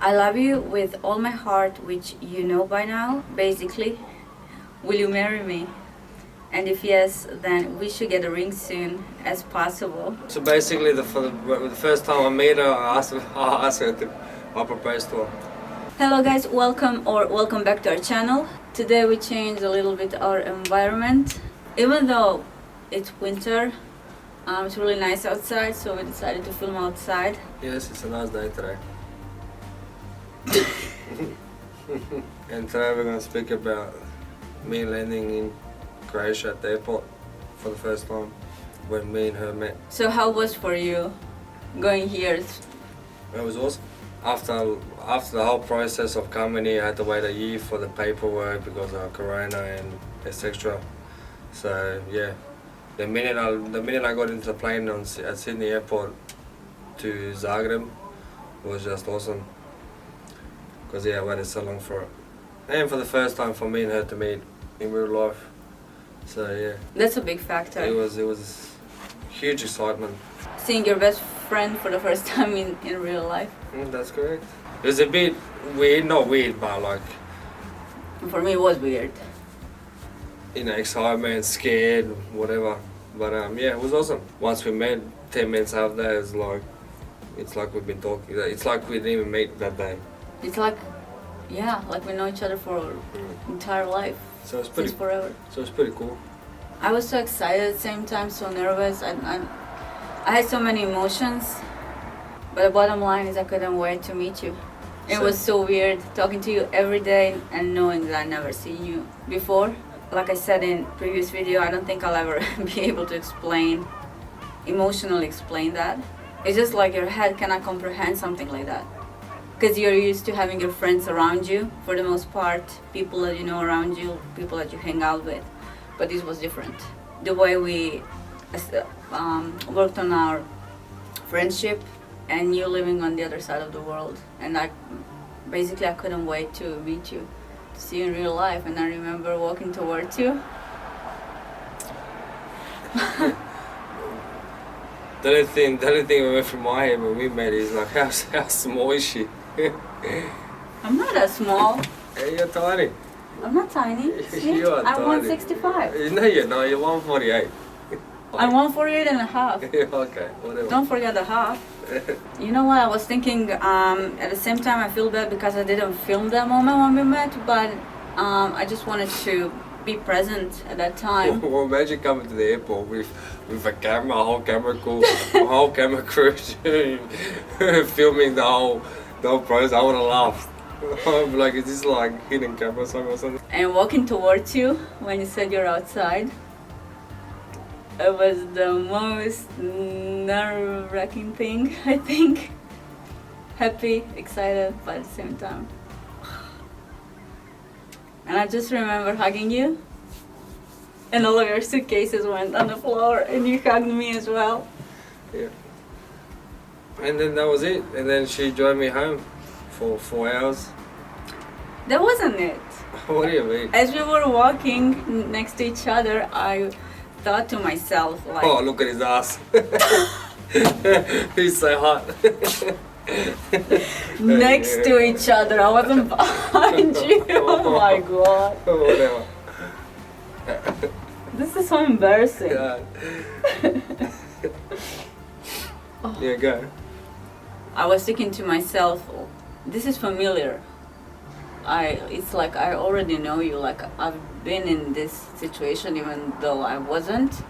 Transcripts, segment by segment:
I love you with all my heart, which you know by now, basically. Will you marry me? And if yes, then we should get a ring soon as possible. So basically, the first time I met her, I proposed to her. Hello guys, welcome back to our channel. Today we changed a little bit our environment. Even though it's winter, it's really nice outside, so we decided to film outside. Yes, it's a nice day today. And today we're going to speak about me landing in Croatia at the airport for the first time when me and her met. So how was for you going here? It was awesome. After the whole process of coming here, I had to wait a year for the paperwork because of Corona and etc. So yeah, the minute I got into the plane at Sydney Airport to Zagreb, it was just awesome. Because yeah, I waited so long for it, and for the first time for me and her to meet in real life. So yeah, That's a big factor. it was huge excitement. Seeing your best friend for the first time in real life. That's correct. It was a bit weird, not weird, but like, For me it was weird. Excitement, scared, whatever. But yeah, it was awesome. Once we met, 10 minutes after, it's like we've been talking. It's like we didn't even meet that day. It's like, yeah, like we know each other for entire life. So it's Since forever. So it's pretty cool. I was so excited at the same time, so nervous. I had so many emotions. But the bottom line is I couldn't wait to meet you. It was so weird talking to you every day and knowing that I never seen you before. Like I said in previous video, I don't think I'll ever be able to emotionally explain that. It's just like your head cannot comprehend something like that. Because you're used to having your friends around you, for the most part, people that you know around you, people that you hang out with. But this was different. The way we worked on our friendship, and you living on the other side of the world. And I couldn't wait to meet you, to see you in real life. And I remember walking towards you. The only thing that went through my head when we met is like, how small is she? I'm not that small. Hey, you're tiny. I'm not tiny. See? You are I'm tiny. 165. No, you're not. You're 148. I'm 148 and a half. Okay, whatever. Don't forget the half. You know what, I was thinking, at the same time I feel bad because I didn't film that moment when we met, but I just wanted to be present at that time. Well, imagine coming to the airport with a camera, a whole camera crew filming the whole process. I would have laughed. I'd be like, is this like hidden camera or something? And walking towards you when you said you're outside, it was the most nerve-wracking thing, I think. Happy, excited, but at the same time. And I just remember hugging you, and all of your suitcases went on the floor, and you hugged me as well. Yeah. And then that was it. And then she drove me home for 4 hours. That wasn't it. What do you mean? As we were walking next to each other, I thought to myself, like, oh, look at his ass. He's so hot. next to each other. I wasn't behind you. Oh my god. Whatever. This is so embarrassing. Yeah. Yeah, go. I was thinking to myself, this is familiar. It's like I already know you. Like I've been in this situation even though I wasn't.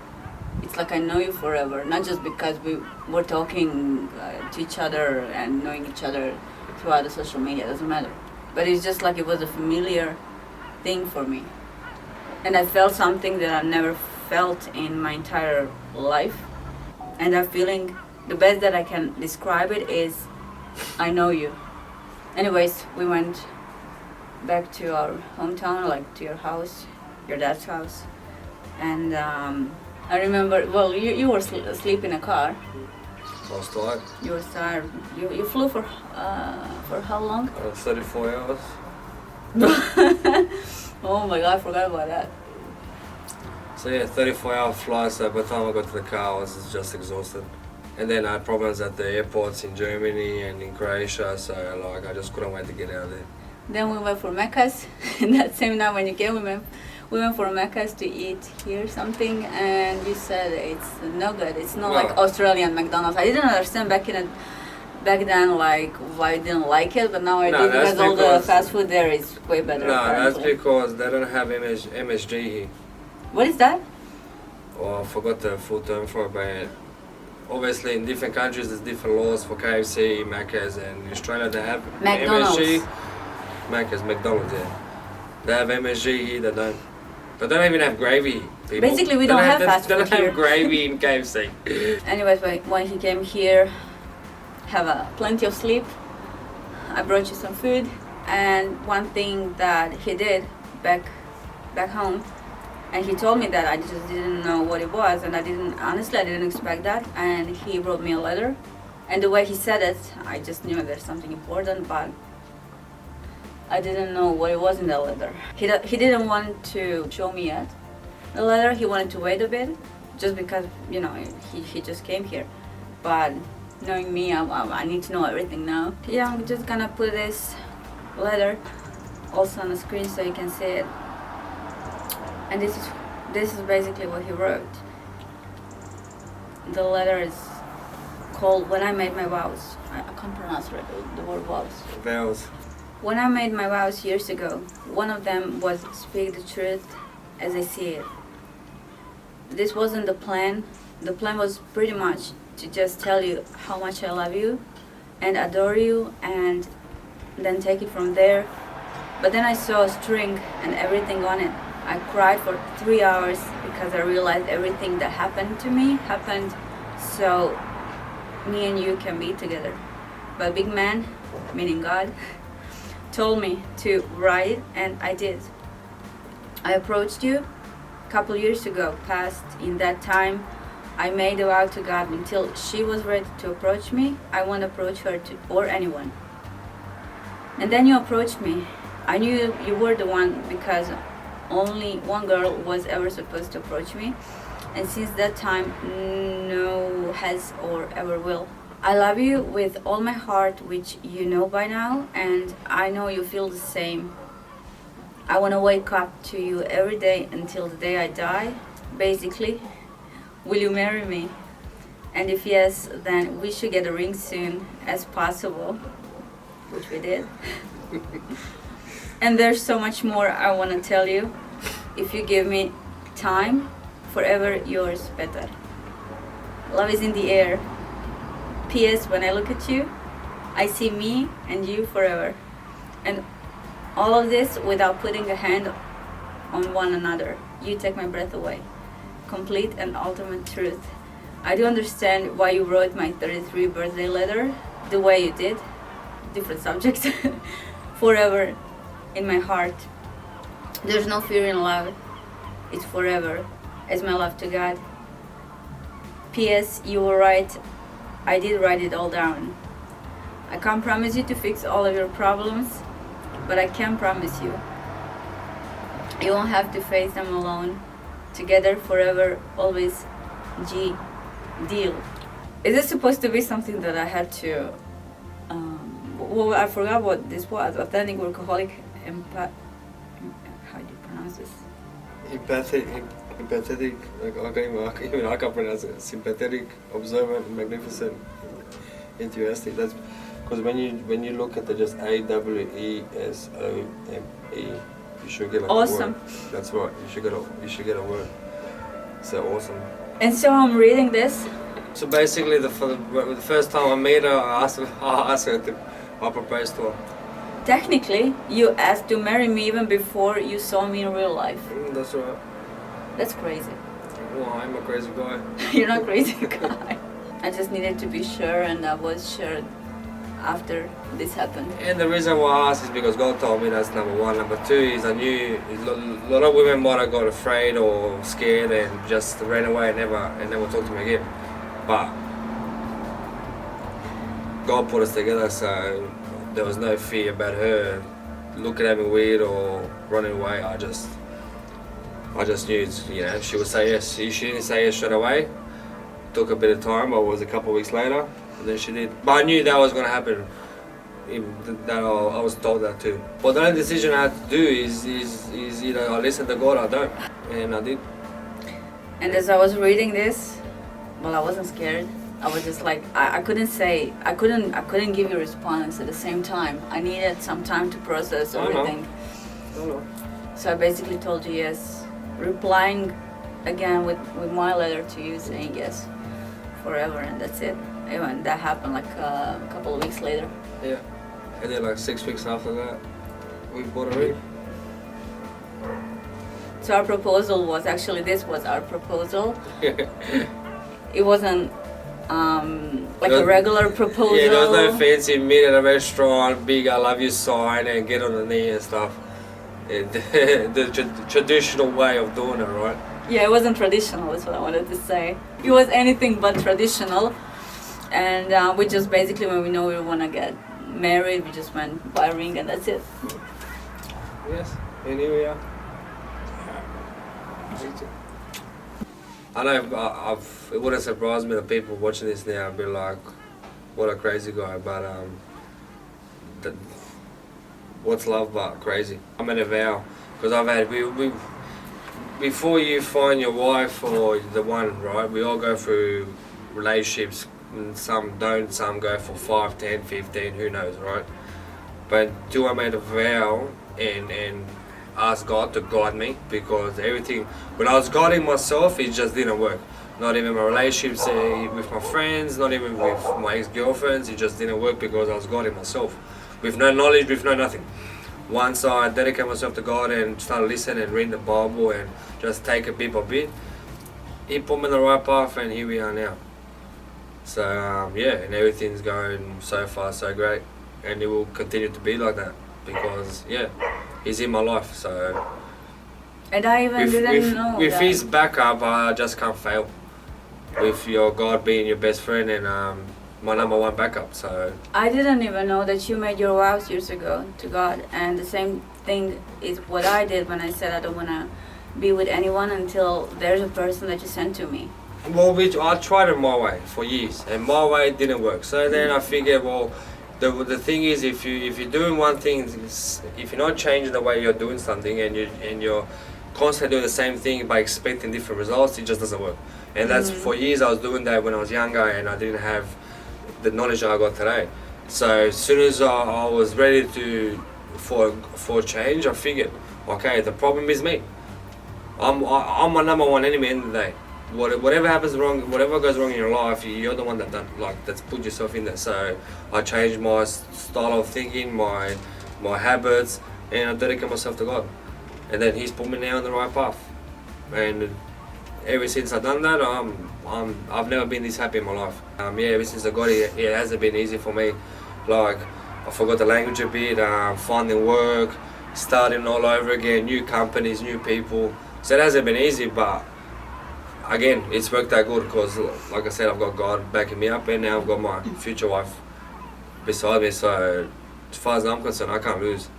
It's like I know you forever, not just because we were talking to each other and knowing each other throughout the social media, doesn't matter. But it's just like it was a familiar thing for me. And I felt something that I've never felt in my entire life. And that feeling, the best that I can describe it is, I know you. Anyways, we went back to our hometown, like to your house, your dad's house. And I remember, well, you were asleep in a car. I was tired. You were tired. You flew for how long? 34 hours. Oh my god, I forgot about that. So yeah, 34-hour flight, so by the time I got to the car I was just exhausted. And then I had problems at the airports in Germany and in Croatia, so like I just couldn't wait to get out of there. Then we went for Mecca's. That same night when you came, we went for Mecca's to eat here something, and you said it's no good. It's not like Australian McDonald's. I didn't understand back then like why I didn't like it, but now I do because all the fast food there is way better. No, apparently. that's because they don't have MSG here. What is that? Oh, I forgot the full term for it, but obviously in different countries there's different laws for KFC, Macca's, and in Australia they have McDonald's. MSG. Macca's, McDonald's, yeah. They have MSG here, they don't. They don't even have gravy, people. Basically, we don't have fast food. They food don't here. have gravy in KFC. Anyways, when he came here, have plenty of sleep. I brought you some food, and one thing that he did back home, and he told me that I just didn't know what it was, and I didn't expect that. And he wrote me a letter, and the way he said it, I just knew there's something important, but I didn't know what it was in the letter. He didn't want to show me yet the letter. He wanted to wait a bit, just because he just came here. But knowing me, I need to know everything now. Yeah, I'm just gonna put this letter also on the screen so you can see it. And this is basically what he wrote. The letter is called "When I Made My Vows." I can't pronounce the word vows. Vows. When I made my vows years ago, one of them was speak the truth as I see it. This wasn't the plan. The plan was pretty much to just tell you how much I love you and adore you, and then take it from there. But then I saw a string and everything on it. I cried for 3 hours because I realized everything that happened to me happened so me and you can be together. But big man, meaning God, told me to write, and I did. I approached you a couple years ago, past. In that time, I made a vow to God until she was ready to approach me, I won't approach her or anyone. And then you approached me. I knew you were the one because only one girl was ever supposed to approach me, and since that time, no has or ever will. I love you with all my heart, which you know by now, and I know you feel the same. I want to wake up to you every day until the day I die. Basically, will you marry me? And if yes, then we should get a ring soon as possible, which we did. And there's so much more I want to tell you. If you give me time, forever yours, Petar. Love is in the air. P.S. When I look at you, I see me and you forever. And all of this without putting a hand on one another. You take my breath away. Complete and ultimate truth. I do understand why you wrote my 33 birthday letter the way you did. Different subjects. Forever in my heart. There's no fear in love. It's forever. As my love to God. P.S. You were right. I did write it all down. I can't promise you to fix all of your problems, but I can promise you you won't have to face them alone. Together forever, always. G. Deal. Is this supposed to be something that I had to... well, I forgot what this was. Authentic workaholic how do you pronounce this? Empathetic, I can't pronounce it. Sympathetic, observant, magnificent, enthusiastic. That's because when you look at the just AWESOME, you should get like awesome. a word. That's right. You should get a word. So awesome. And so I'm reading this. So basically, the first time I met her, I asked her I proposed to her. Technically, you asked to marry me even before you saw me in real life. That's right. That's crazy. Well, I'm a crazy guy. You're not crazy guy. I just needed to be sure, and I was sure after this happened. And the reason why I asked is because God told me that's number one. Number two is I knew a lot of women might have got afraid or scared and just ran away and never talked to me again. But God put us together, so there was no fear about her looking at me weird or running away. I just knew, she would say yes. She didn't say yes straight away. took a bit of time. It was a couple of weeks later, and then she did. But I knew that was going to happen. That I was told that too. But the only decision I had to do is either I listen to God or I don't, and I did. And as I was reading this, well, I wasn't scared. I was just like, I couldn't give you a response at the same time. I needed some time to process everything. I know. So I basically told you yes, replying again with my letter to you saying yes forever, and that's it. And that happened like a couple of weeks later. Yeah. And then like 6 weeks after that, we bought a ring. So our proposal was actually, this was our proposal. It wasn't like a regular proposal. Yeah, there was no fancy meet at a restaurant, big I love you sign and get on the knee and stuff. The traditional way of doing it, right? Yeah, it wasn't traditional, is what I wanted to say. It was anything but traditional. And we just basically, when we know we want to get married, we just went buy a ring and that's it. Yes, and here we are. I know it wouldn't surprise me that people watching this now would be like, what a crazy guy, but what's love but crazy? I'm in a vow, because I've had, before you find your wife or the one, right, we all go through relationships, and some don't, some go for 5, 10, 15, who knows, right? But I made a vow and asked God to guide me, because everything, when I was guiding myself, it just didn't work. Not even my relationships with my friends, not even with my ex-girlfriends, it just didn't work because I was guiding myself. With no knowledge, with no nothing. Once I dedicated myself to God and started listening and reading the Bible and just take it bit by bit, He put me on the right path, and here we are now. So yeah, and everything's going so far so great, and it will continue to be like that because yeah, He's in my life. So and I even didn't know with that. His backup, I just can't fail. With your God being your best friend and my number one backup, so I didn't even know that you made your vows years ago to God, and the same thing is what I did when I said I don't want to be with anyone until there's a person that you sent to me. well, I tried it my way for years, and my way didn't work. So then I figured, well, the thing is, if you're doing one thing, if you're not changing the way you're doing something, and you're constantly doing the same thing by expecting different results, it just doesn't work. And that's for years I was doing that when I was younger, and I didn't have the knowledge I got today. So as soon as I was ready for change, I figured, okay, the problem is me. I'm my number one enemy at the end of the day. Whatever happens wrong, whatever goes wrong in your life, you're the one that's put yourself in there. So I changed my style of thinking, my habits, and I dedicate myself to God. And then He's put me now on the right path. And ever since I've done that, I've never been this happy in my life. Ever since I got here, it hasn't been easy for me. Like, I forgot the language a bit, finding work, starting all over again, new companies, new people. So it hasn't been easy, but again, it's worked out good because, like I said, I've got God backing me up, and now I've got my future wife beside me. So as far as I'm concerned, I can't lose.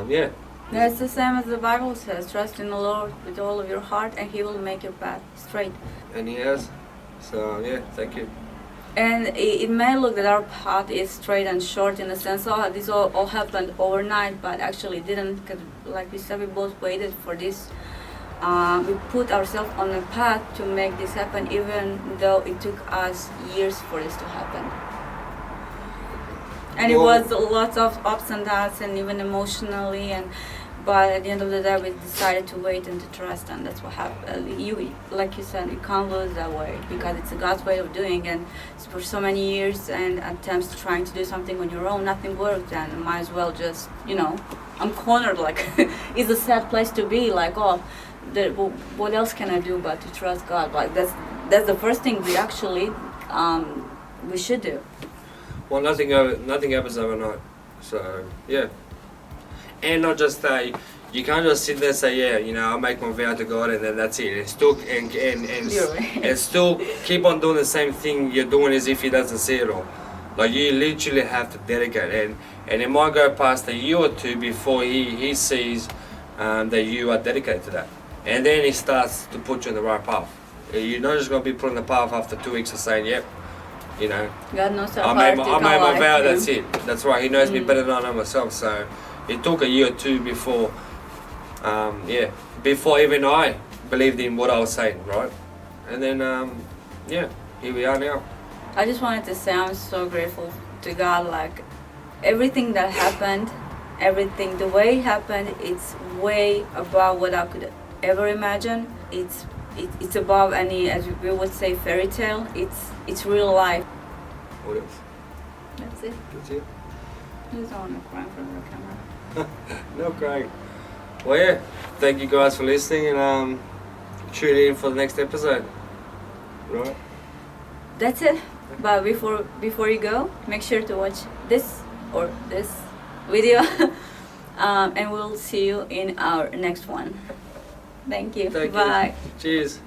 Yeah. That's the same as the Bible says. Trust in the Lord with all of your heart, and He will make your path straight. And He has. So yeah, thank you. And it may look that our path is straight and short in the sense, oh, this all happened overnight, but actually it didn't, because like we said, we both waited for this. We put ourselves on a path to make this happen, even though it took us years for this to happen. And it was lots of ups and downs, and even emotionally, but at the end of the day, we decided to wait and to trust, and that's what happened. Like you said, you can't lose that way because it's God's way of doing, and for so many years and attempts trying to do something on your own, nothing worked, and might as well just, I'm cornered. Like, it's a sad place to be. Like, what else can I do but to trust God? Like, that's the first thing we actually we should do. Well, nothing happens overnight. So yeah. And not just you can't just sit there and say, yeah, I make my vow to God and then that's it. And still and still keep on doing the same thing you're doing as if He doesn't see it all. Like, you literally have to dedicate, and it might go past a year or two before he sees that you are dedicated to that, and then He starts to put you on the right path. You're not just gonna be put on the path after 2 weeks of saying, "Yep, you know, God knows how I hard made you my, I can made my lie. vow. Yeah. That's it. That's right. He knows me better than I know myself." So it took a year or two before, before even I believed in what I was saying, right? And then, here we are now. I just wanted to say I'm so grateful to God. Like everything that happened, everything the way it happened, it's way above what I could ever imagine. It's above any, as we would say, fairy tale. It's real life. What else? That's it. That's it. I just don't want to cry in front of the camera. No crying. Well, yeah. Thank you guys for listening, and tune in for the next episode. Right. That's it. But before you go, make sure to watch this video, and we'll see you in our next one. Thank you. Thank you. Bye. Cheers.